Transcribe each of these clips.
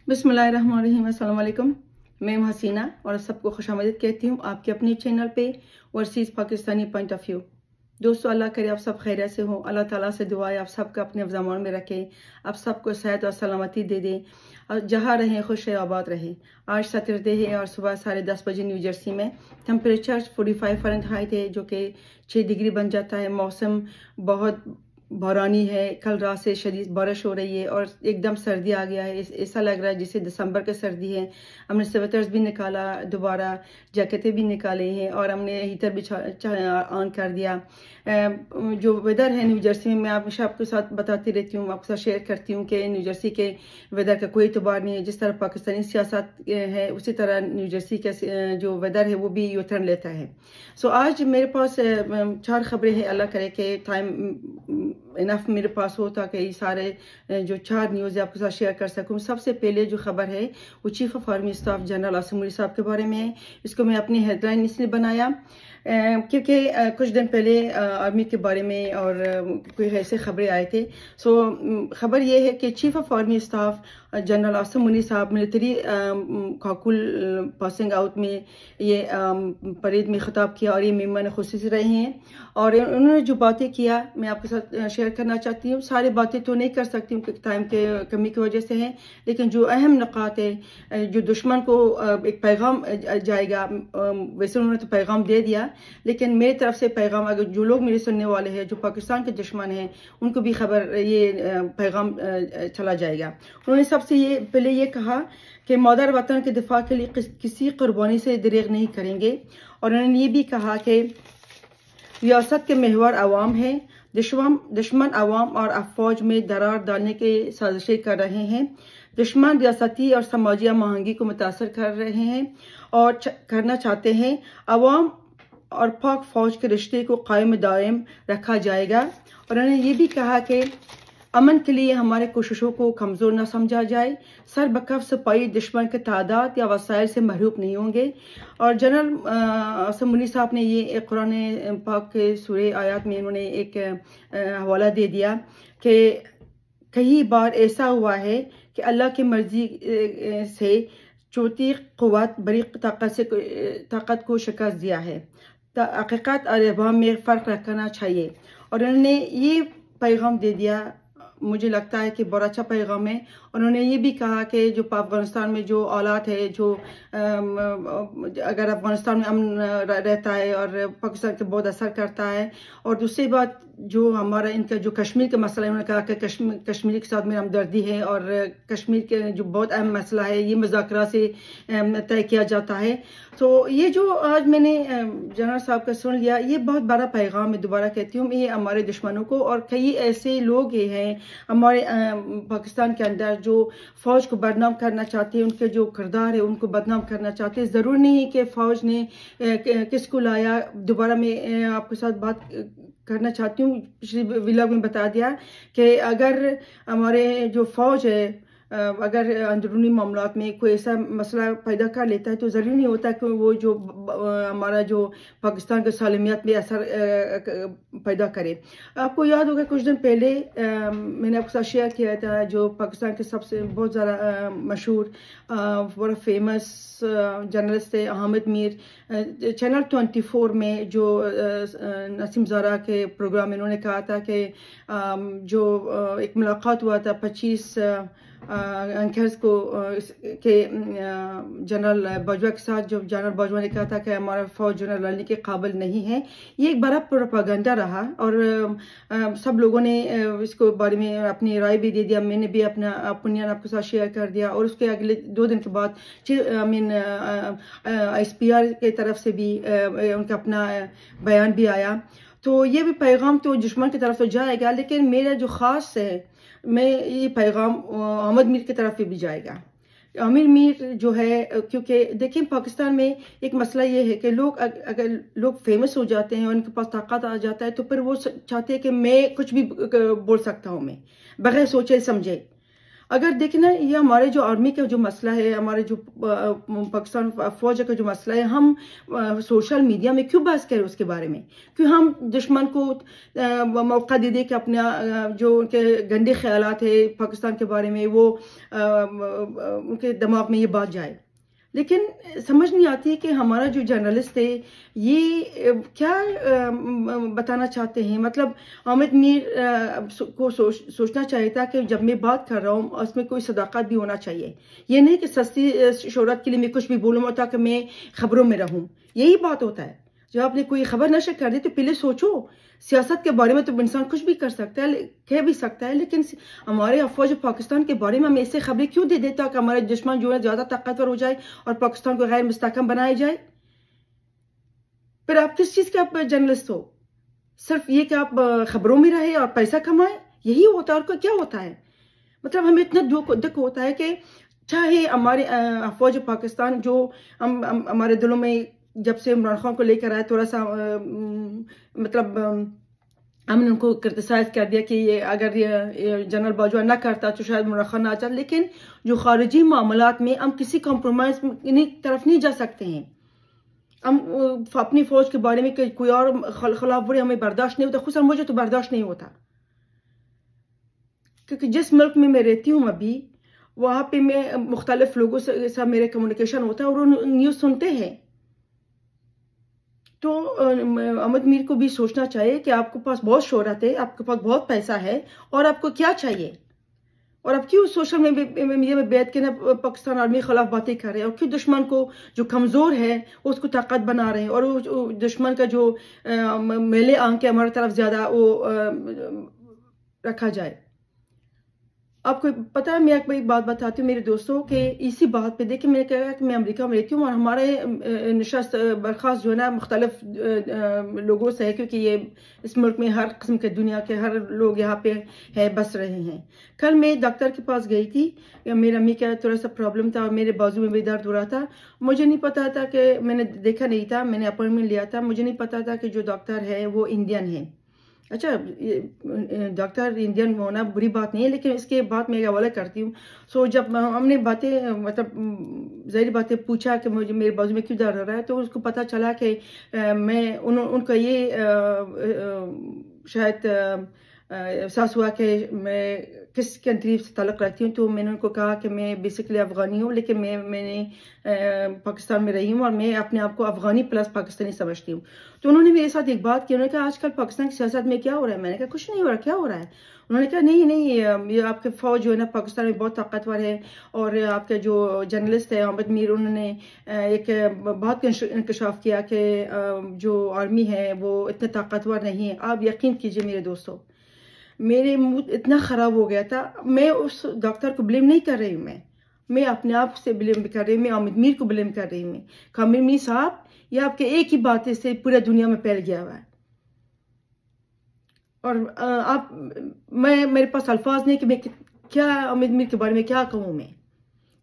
बिस्मिल्लाहिर्रहमानिर्रहीम, अस्सलाम वालेकुम। मैं हसीना और सबको खुशामदीद कहती हूँ आपके अपने चैनल पे overseas Pakistani point of view. दोस्तों, अल्लाह करे आप सब खैरियत से हो। अल्लाह ताला से दुआ है आप सबको अपने ज़मान में रखे, आप सबको सेहत और सलामती दे दे और जहाँ रहें खुश रहे आबाद रहे। आज सैटरडे है और सुबह 10:30 बजे न्यू जर्सी में टेम्परेचर 45 फ़ारेनहाइट है, जो कि 6 डिग्री बन जाता है। मौसम बहुत बारानी है, कल रात से शदीद बारिश हो रही है और एकदम सर्दी आ गया है। ऐसा लग रहा है जैसे दिसंबर की सर्दी है। हमने स्वेटर्स भी निकाला, दोबारा जैकेटें भी निकाले हैं और हमने हीटर भी ऑन कर दिया। जो वेदर है न्यू जर्सी में, मैं हमेशा आपके साथ बताती रहती हूँ, आपके साथ शेयर करती हूँ कि न्यू जर्सी के वेदर का कोई एतबार नहीं है। जिस तरह पाकिस्तानी सियासत है उसी तरह न्यू जर्सी का जो वेदर है वो भी यू टर्न लेता है। सो आज मेरे पास 4 खबरें हैं। अल्लाह करे कि टाइम इनफ मेरे पास हो ताकि ये सारे जो 4 न्यूज़ आपके साथ शेयर कर सकूं। सबसे पहले जो खबर है वो chief of army staff general Asim Munir साहब के बारे में है। इसको मैं अपनी हेडलाइन इसलिए बनाया क्योंकि कुछ दिन पहले आर्मी के बारे में और कोई ऐसे खबरें आए थे। सो खबर ये है कि chief of army staff general Asim Munir साहब मिलिट्री काकुल पासिंग आउट में ये परेड में खिताब किया और ये मेहमान खुसूसी रहे हैं और उन्होंने जो बातें किया मैं आपके साथ शेयर करना चाहती हूँ। सारी बातें तो नहीं कर सकती हूँ क्योंकि टाइम के कमी की वजह से है, लेकिन जो अहम नुकात है, जो दुश्मन को एक पैगाम जाएगा, वैसे उन्होंने तो पैगाम दे दिया, लेकिन मेरी तरफ से पैगाम, अगर जो लोग मेरे सुनने वाले हैं जो पाकिस्तान के दुश्मन हैं उनको भी खबर ये पैगाम चला जाएगा। उन्होंने सबसे ये पहले ये कहा कि मदर वतन के दिफा के लिए किसी कुर्बानी से दरेग नहीं करेंगे और उन्होंने ये भी कहा कि रियासत के महवर अवाम है, दुश्मन अवाम और अफवाज में दरार डालने की साजिशें कर रहे हैं। दुश्मन रियासती और समाजी महंगी को मुतासर कर रहे हैं और करना चाहते हैं। अवाम और पाक फौज के रिश्ते को कायम दायम रखा जाएगा और उन्होंने ये भी कहा कि अमन के लिए हमारे कोशिशों को कमज़ोर न समझा जाए। सर बकफ सिपाही दुश्मन के तादाद या वसाइल से महरूब नहीं होंगे। और जनरल आसिम मुनीर साहब ने ये कुरान पाक के सूरे आयात में इन्होंने एक हवाला दे दिया कि कई बार ऐसा हुआ है कि अल्लाह की मर्जी से चौथी क़ुव्वत बड़ी ताकत को शिकस्त दिया है। हकीकत और इबाम में फ़र्क रखना चाहिए और उन्होंने ये पैगाम दे दिया, मुझे लगता है कि बहुत अच्छा पैगाम है। उन्होंने ये भी कहा कि जो अफगानिस्तान में जो औलाद है, जो अगर अफगानिस्तान में अमन रहता है और पाकिस्तान को बहुत असर करता है। और दूसरी बात जो हमारा इनका जो कश्मीर का मसला है, उन्होंने कहा कि कश्मीर के साथ मेरी हमदर्दी है और कश्मीर के जो बहुत अहम मसला है ये मुज़ाकरा से तय किया जाता है। तो ये जो आज मैंने जनरल साहब का सुन लिया, ये बहुत बड़ा पैगाम है। दोबारा कहती हूँ, ये हमारे दुश्मनों को और कई ऐसे लोग हैं हमारे पाकिस्तान के अंदर जो फ़ौज को बदनाम करना चाहते हैं, उनके जो किरदार है उनको बदनाम करना चाहते हैं। ज़रूर नहीं कि फ़ौज ने किसको लाया। दोबारा मैं आपके साथ बात करना चाहती हूँ, पिछले व्लॉग में बता दिया कि अगर हमारे जो फ़ौज है अगर अंदरूनी मामलात में कोई ऐसा मसला पैदा कर लेता है तो ज़रूरी नहीं होता कि वो जो हमारा जो पाकिस्तान के सालमियत में असर पैदा करे। आपको याद होगा कुछ दिन पहले मैंने आपके साथ शेयर किया था जो पाकिस्तान के सबसे बहुत ज़्यादा मशहूर बड़ा फेमस जर्नलिस्ट थे हामिद मीर। चैनल 24 में जो नसीम ज़ारा के प्रोग्राम में इन्होंने कहा था कि जो एक मुलाकात हुआ था 25 एंकर्स को के जनरल बाजवा के साथ, जो जनरल बाजवा ने कहा था कि हमारा फौज जनरल लड़ने के काबिल नहीं है। ये एक बड़ा प्रोपेगेंडा रहा और सब लोगों ने इसको बारे में अपनी राय भी दे दिया। मैंने भी अपना ओपिनियन आपके साथ शेयर कर दिया और उसके अगले 2 दिन के बाद ISPR के तरफ से भी उनका अपना बयान भी आया। तो ये भी पैगाम तो दुश्मन की तरफ से जाएगा, लेकिन मेरा जो ख़ास है मैं ये पैगाम हामिद मीर की तरफ भी जाएगा। हामिद मीर जो है, क्योंकि देखिए पाकिस्तान में एक मसला ये है कि लोग अगर लोग फेमस हो जाते हैं, उनके पास ताकत आ जाता है तो फिर वो चाहते हैं कि मैं कुछ भी बोल सकता हूँ, मैं बगैर सोचे समझे। अगर देखें ना, ये हमारे जो आर्मी का जो मसला है, हमारे जो पाकिस्तान फौज का जो मसला है, हम सोशल मीडिया में क्यों बात करें उसके बारे में? क्यों हम दुश्मन को मौका दे दे कि अपना जो उनके गंदे ख्यालात है पाकिस्तान के बारे में, वो उनके दिमाग में ये बात जाए। लेकिन समझ नहीं आती कि हमारा जो जर्नलिस्ट है ये क्या बताना चाहते हैं। मतलब हामिद मीर को सोचना चाहिए था कि जब मैं बात कर रहा हूँ उसमें कोई सदाकत भी होना चाहिए। ये नहीं कि सस्ती शोहरत के लिए मैं कुछ भी बोलूँ ताकि मैं खबरों में रहूँ। यही बात होता है। जब आपने कोई खबर नशर कर दी तो पहले सोचो। सियासत के बारे में तो इंसान कुछ भी कर सकता है, कह भी सकता है, लेकिन हमारे अफवाज पाकिस्तान के बारे में हम ऐसे खबरें क्यों दे देता कि हमारे दुश्मन जो है ज़्यादा ताकतवर हो जाए और पाकिस्तान को गैर मुस्तहकम बनाया जाए? फिर आप किस चीज़ के आप जर्नलिस्ट हो? सिर्फ ये कि आप खबरों में रहे और पैसा कमाए, यही होता है और क्या होता है? मतलब हमें इतना दुख होता है कि चाहे हमारे अफवाज पाकिस्तान जो हमारे दिलों में जब से इमरान खान को लेकर आए, थोड़ा सा मतलब हमने उनको क्रिटिसाइज कर दिया कि ये अगर ये जनरल बाजवा ना करता तो शायद इमरान खान ना आता। लेकिन जो खारिजी मामलात में हम किसी कॉम्प्रोमाइज की तरफ नहीं जा सकते हैं। हम अपनी फौज के बारे में कोई और खिलाफ वर्जी हमें बर्दाश्त नहीं होता, खुद मुझे तो बर्दाश्त नहीं होता। क्योंकि जिस मुल्क में मैं रहती हूँ अभी, वहाँ पे मैं मुख्तलिफ लोगों से सब मेरे कम्युनिकेशन होता है और वो न्यूज़ सुनते हैं। तो हामिद मीर को भी सोचना चाहिए कि आपके पास बहुत शोहरत है, आपके पास बहुत पैसा है और आपको क्या चाहिए, और आप क्यों सोशल मीडिया में बैठ के ना पाकिस्तान आर्मी के खिलाफ बातें कर रहे हैं, और क्यों दुश्मन को जो कमज़ोर है उसको ताकत बना रहे हैं, और वो दुश्मन का जो मेले आंख के हमारी तरफ ज़्यादा वो रखा जाए। आपको पता है, मैं एक बात बताती हूँ मेरे दोस्तों के इसी बात पे। देखिए, मैंने कहा कि मैं अमेरिका में रहती हूँ और हमारे नशस्त बर्खास्त जो है ना मुख्तलिफ लोगों से है, क्योंकि ये इस मुल्क में हर किस्म के दुनिया के हर लोग यहाँ पे है बस रहे हैं। कल मैं डॉक्टर के पास गई थी, मेरी अम्मी का थोड़ा सा प्रॉब्लम था और मेरे बाजू में भी दर्द हो रहा था। मुझे नहीं पता था कि, मैंने देखा नहीं था, मैंने अपॉइंटमेंट लिया था, मुझे नहीं पता था कि जो डॉक्टर है वो इंडियन है। अच्छा, डॉक्टर इंडियन होना बुरी बात नहीं है, लेकिन इसके बाद मैं हवाला करती हूँ। सो जब हमने बातें मतलब ज़ाहिर बातें पूछा कि मुझे मेरे बाजू में क्यों दर्द हो रहा है, तो उसको पता चला कि मैं उनका ये शायद एहसास हुआ कि मैं किस कंट्री से ताल्लुक़ रखती हूँ। तो मैंने उनको कहा कि मैं बेसिकली अफ़गानी हूँ, लेकिन मैंने पाकिस्तान में रही हूँ और मैं अपने आप को अफ़गानी प्लस पाकिस्तानी समझती हूँ। तो उन्होंने मेरे साथ एक बात की, उन्होंने कहा आजकल पाकिस्तान की सियासत में क्या हो रहा है? मैंने कहा कुछ नहीं हो रहा, क्या हो रहा है? उन्होंने कहा नहीं, ये आपके फ़ौज जो है ना पाकिस्तान में बहुत ताकतवर है, और आपके जो जर्नलिस्ट है हामिद मीर, उन्होंने एक बात का इंकशाफ किया कि जो आर्मी है वो इतने ताकतवर नहीं है। आप यकीन कीजिए मेरे दोस्तों, मेरे मुंह इतना ख़राब हो गया था। मैं उस डॉक्टर को ब्लेम नहीं कर रही हूँ, मैं अपने आप से ब्लेम कर रही हूँ, मैं हामिद मीर को ब्लेम कर रही हूँ। हामिद मीर साहब, ये आपके एक ही बात से पूरा दुनिया में फैल गया हुआ है, और मेरे पास अल्फाज नहीं कि मैं क्या हामिद मीर के बारे में क्या कहूँ। मैं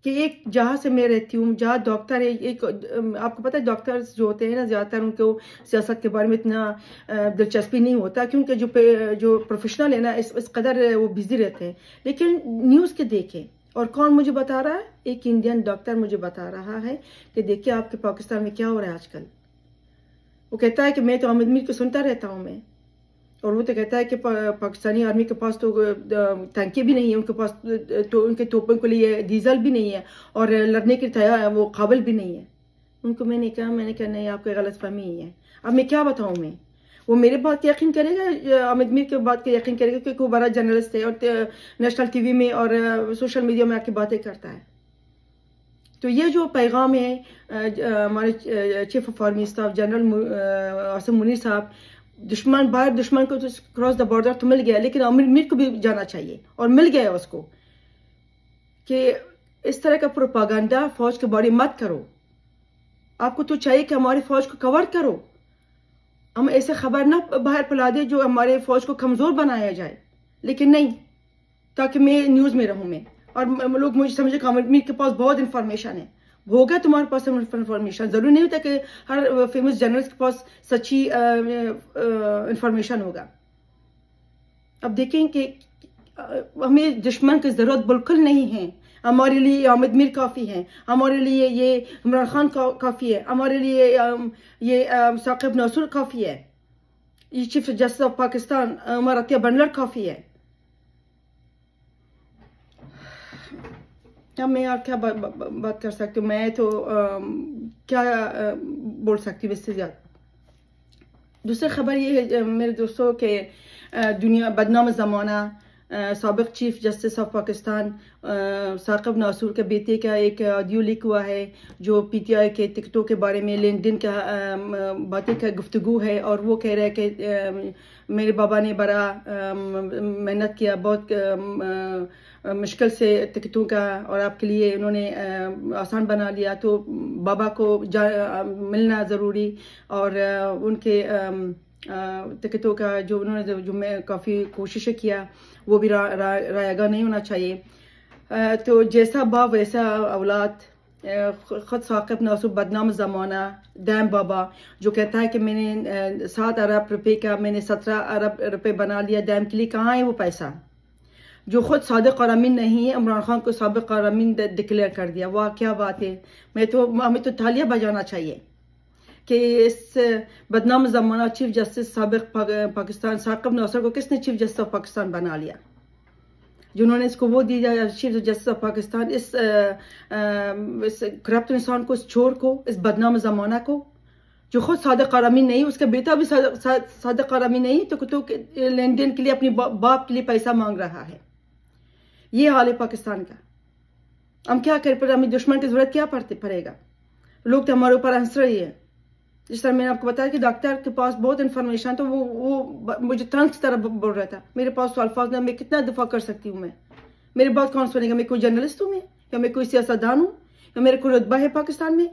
कि एक जहाँ से मैं रहती हूँ, जहाँ डॉक्टर है, एक आपको पता है डॉक्टर्स जो होते हैं ना, ज़्यादातर उनको सियासत के बारे में इतना दिलचस्पी नहीं होता, क्योंकि जो प्रोफेशनल है ना इस कदर वो बिजी रहते हैं। लेकिन न्यूज़ के देखें, और कौन मुझे बता रहा है? एक इंडियन डॉक्टर मुझे बता रहा है कि देखिए आपके पाकिस्तान में क्या हो रहा है आजकल। वो कहता है कि मैं तो हामिद मीर को सुनता रहता हूँ मैं, और वो तो कहता है कि पाकिस्तानी आर्मी के पास तो टैंके भी नहीं है, उनके पास तो उनके तोपों के लिए डीजल भी नहीं है, और लड़ने के तैयार वो काबिल भी नहीं है। उनको मैंने कहा नहीं, आपकी गलतफहमी ही है। अब मैं क्या बताऊँ? मैं वो मेरे बात यकीन करेगा, हामिद मीर के बात का यकीन करेगा, क्योंकि वो बड़ा जर्नलिस्ट है और नेशनल टीवी में और सोशल मीडिया में आके बातें करता है। तो ये जो पैगाम है हमारे chief of army staff general Asim Munir साहब, दुश्मन को तो क्रॉस द बॉर्डर तो मिल गया, लेकिन हामिद मीर को भी जाना चाहिए, और मिल गया उसको, कि इस तरह का प्रोपागंडा फौज के बारे में मत करो। आपको तो चाहिए कि हमारी फौज को कवर करो, हम ऐसे खबर ना बाहर फैला दे जो हमारे फौज को कमजोर बनाया जाए, लेकिन नहीं, ताकि मैं न्यूज में रहूं मैं, और लोग मुझे समझे कि हामिद मीर के पास बहुत इंफॉर्मेशन है। होगा तुम्हारे पास इंफॉर्मेशन, जरूरी नहीं होता कि हर फेमस जर्नलिस्ट के पास सच्ची इंफॉर्मेशन होगा। अब देखें कि हमें दुश्मन की ज़रूरत बिल्कुल नहीं है। हमारे लिए आमिर मीर काफ़ी है, हमारे लिए ये इमरान खान काफ़ी है, हमारे लिए ये साकिब नासूर काफ़ी है, ये chief justice of Pakistan Umar Ata Bandial काफ़ी है। अब मैं और क्या बात कर सकती हूँ, मैं तो क्या बोल सकती हूँ इससे ज़्यादा। दूसरी खबर ये है मेरे दोस्तों के दुनिया बदनाम ज़माना साबिक़ chief justice of Pakistan Saqib Nisar के बेटे का एक ऑडियो लीक हुआ है, जो पीटीआई के टिकटों के बारे में लेन देन का बातें का गुफ्तगू है। और वो कह रहा है कि मेरे बाबा ने बड़ा मेहनत किया, बहुत मुश्किल से टिकटों का, और आपके लिए उन्होंने आसान बना लिया, तो बाबा को मिलना ज़रूरी, और उनके टिकटों का जो उन्होंने जो मैं काफ़ी कोशिशें किया वो भी रायगा नहीं होना चाहिए। तो जैसा बाप वैसा औलाद। ख़ुद साकिब नासूर बदनाम ज़माना डैम बाबा जो कहता है कि मैंने 7 अरब रुपए का मैंने 17 अरब रुपए बना लिया डैम के लिए। कहाँ है वो पैसा? जो खुद सादिक और अमीन नहीं है, इमरान खान को साबिक और अमीन डिक्लेयर कर दिया। वाह क्या बात है! हमें तो तालियां बजाना चाहिए कि इस बदनाम ज़माना चीफ जस्टिस साबिक पाकिस्तान साकिब नासूर को किसने चीफ जस्टिस ऑफ पाकिस्तान बना लिया, जिन्होंने इसको वो दिया चीफ जस्टिस ऑफ पाकिस्तान। इस करप्ट इंसान को, इस चोर को, इस बदनाम ज़माना को, जो खुद सादिक और अमीन नहीं, उसका बेटा भी सादिक और अमीन नहीं, तो लेन देन के लिए अपने बाप के लिए पैसा मांग रहा है। ये हाल है पाकिस्तान का। हम क्या करें? पर हमें दुश्मन की जरूरत क्या पड़ेगा? लोग तो हमारे ऊपर हंस रही है। जिस तरह मैंने आपको बताया कि डॉक्टर के पास बहुत इन्फॉर्मेशन, तो वो मुझे तंग की तरह बोल रहा था। मेरे पास तो अल्फाज नहीं, मैं कितना दफा कर सकती हूँ? मैं मेरी बात कौन सुनेगा? मैं कोई जर्नलिस्ट हूँ मैं, या मैं कोई सियासतदान हूँ, या मेरे को रुतबा है पाकिस्तान में?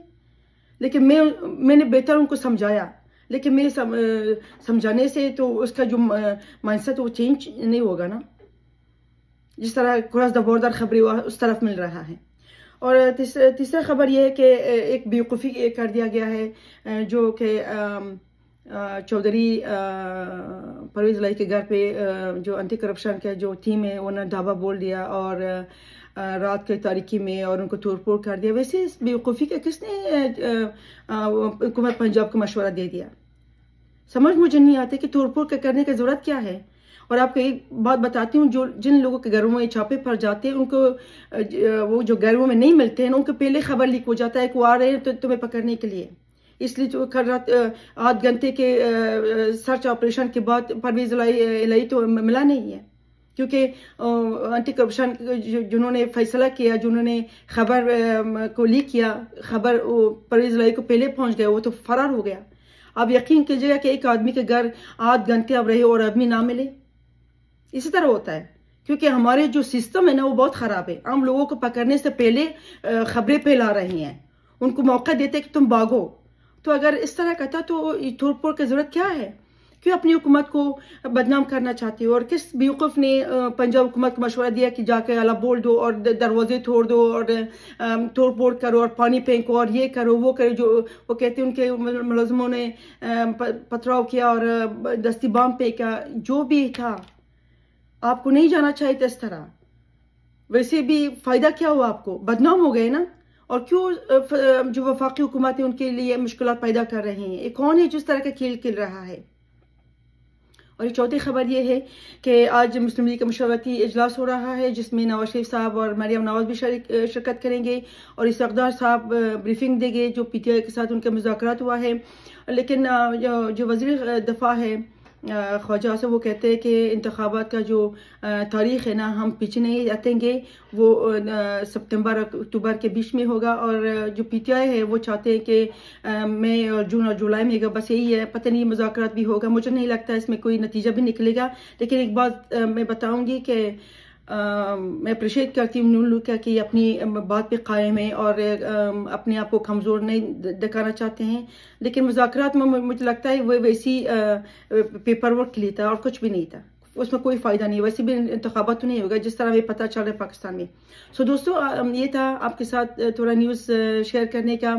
लेकिन मैंने बेहतर उनको समझाया, लेकिन मेरे समझाने से तो उसका जो माइंडसेट वो चेंज नहीं होगा ना। जिस तरह क्रॉस द बॉर्डर खबरें उस तरफ मिल रहा है। और तीसरा खबर यह है कि एक बेवकूफ़ी कर दिया गया है, जो कि चौधरी परवेज़ लाई के घर पे जो एंटी करप्शन का जो टीम है उन्होंने ढाबा बोल दिया, और रात के तारीकी में और उनको तोड़फोड़ कर दिया। वैसे इस बेवकूफ़ी का किसने हुकूमत पंजाब को मशवरा दे दिया? समझ मुझे नहीं आती कि तोड़फोड़ करने की ज़रूरत क्या है। और आपको एक बात बताती हूँ, जो जिन लोगों के घरों में छापे पड़ जाते हैं, उनको वो जो घरों में नहीं मिलते हैं, उनको पहले खबर लीक हो जाता है कि वो आ रहे हैं तो तुम्हें पकड़ने के लिए। इसलिए तो कल रात 8 घंटे के सर्च ऑपरेशन के बाद परवेज़ लाई तो मिला नहीं है, क्योंकि एंटी करप्शन जिन्होंने फैसला किया, जिन्होंने खबर को लीक किया, खबर परवेज़ लाई को पहले पहुँच गया, वो तो फरार हो गया। आप यकीन कीजिएगा कि एक आदमी के घर 8 घंटे अब रहे और आदमी ना मिले। इसी तरह होता है, क्योंकि हमारे जो सिस्टम है ना वो बहुत ख़राब है। हम लोगों को पकड़ने से पहले खबरें फैला रही हैं, उनको मौका देते कि तुम भागो। तो अगर इस तरह कहता तो तोड़फोड़ की ज़रूरत क्या है? क्यों अपनी हुकूमत को बदनाम करना चाहती हो? और किस बेवकूफ़ ने पंजाब हुकूमत को मशवरा दिया कि जाके अला बोल दो और दरवाजे तोड़ दो और तोड़फोड़ करो और पानी फेंको और ये करो वो करो? जो वो कहते हैं उनके मुलज़िमों ने पथराव किया और दस्ती बम फेंका, जो भी था। आपको नहीं जाना चाहिए था इस तरह। वैसे भी फ़ायदा क्या हुआ? आपको बदनाम हो गए ना। और क्यों जो वफाकी हुकूमत है उनके लिए मुश्किलात पैदा कर रही हैं? ये कौन है जिस तरह का खेल खेल रहा है? और चौथी खबर ये है कि आज मुस्लिम लीग का मशवरती इजलास हो रहा है, जिसमें नवाज शरीफ साहब और मरियम नवाज भी शिरकत करेंगे, और इस्तेक़दार साहब ब्रीफिंग देंगे जो पीटीआई के साथ उनका मुज़ाकरात हुआ है। लेकिन जो वज़ीर दफ़ा है ख्वाजा से, वो कहते हैं कि इंतखाबात का जो तारीख़ है ना, हम पीछे नहीं हटेंगे, वो सितंबर अक्टूबर के बीच में होगा। और जो पीटीआई है वो चाहते हैं कि मई और जून और जुलाई में होगा। बस यही है, पता नहीं मुज़ाकरात भी होगा, मुझे नहीं लगता इसमें कोई नतीजा भी निकलेगा। लेकिन एक बात मैं बताऊंगी कि मैं अप्रिशिएट करती हूँ नून लीग का कि अपनी बात पे कायम है और अपने आप को कमज़ोर नहीं दिखाना चाहते हैं। लेकिन मुज़ाकरात में मुझे लगता है वो वैसी पेपर वर्क के लिए था और कुछ भी नहीं था, उसमें कोई फ़ायदा नहीं। वैसे भी इंतखाबात तो नहीं होगा जिस तरह हमें पता चल रहा है पाकिस्तान में। सो दोस्तों, ये था आपके साथ थोड़ा न्यूज़ शेयर करने का।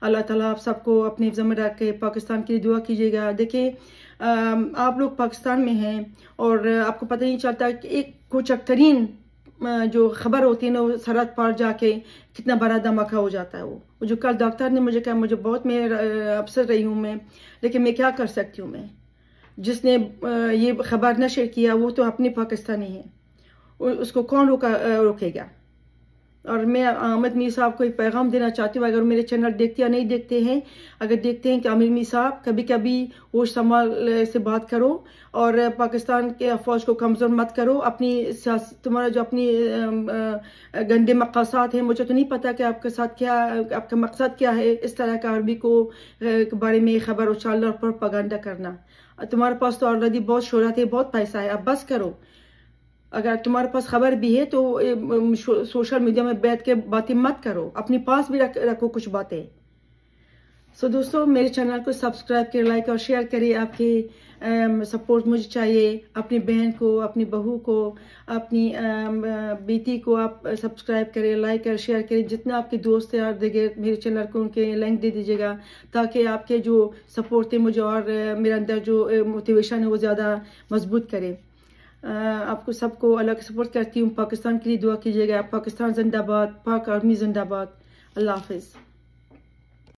अल्लाह ताला आप सबको अपने ज़िम्मे रख के पाकिस्तान के लिए दुआ कीजिएगा। देखिए आप लोग पाकिस्तान में हैं और आपको पता नहीं चलता कि एक कुछ अक्तरीन जो खबर होती है ना, वो सरहद पार जाके कितना बड़ा धमाका हो जाता है। वो जो कल डॉक्टर ने मुझे कहा, मुझे बहुत मैं अफसर रही हूँ मैं, लेकिन मैं क्या कर सकती हूँ। मैं जिसने ये खबर नशर किया वो तो अपने पाकिस्तानी है, उसको कौन रोकेगा। और मैं अहमद मीर साहब को एक पैगाम देना चाहती हूँ, अगर मेरे चैनल देखते या नहीं देखते हैं, अगर देखते हैं कि आमिर मीर साहब कभी कभी होश संभाल से बात करो और पाकिस्तान के अफवाज को कमज़ोर मत करो। अपनी तुम्हारा जो अपनी गंदे मकसद हैं, मुझे तो नहीं पता कि आपके साथ क्या, आपका मकसद क्या है इस तरह का अरबी को बारे में खबर उछालना और प्रोपेगेंडा करना। तुम्हारे पास तो ऑलरेडी बहुत शोहरत है, बहुत पैसा है, अब बस करो। अगर तुम्हारे पास खबर भी है तो सोशल मीडिया में बैठ के बातें मत करो, अपने पास भी रखो कुछ बातें। सो दोस्तों, मेरे चैनल को सब्सक्राइब करें, लाइक और शेयर करिए। आपकी सपोर्ट मुझे चाहिए। अपनी बहन को, अपनी बहू को, अपनी बेटी को आप सब्सक्राइब करें, लाइक और शेयर करें। जितना आपके दोस्त यार देंगे मेरे चैनल को, उनके लिंक दे दीजिएगा, ताकि आपके जो सपोर्ट है मुझे और मेरे अंदर जो मोटिवेशन है वो ज़्यादा मजबूत करे। आपको सबको अलग सपोर्ट करती हूँ। पाकिस्तान के लिए दुआ कीजिएगा। पाकिस्तान जिंदाबाद, पाक आर्मी जिंदाबाद। अल्लाह हाफिज़।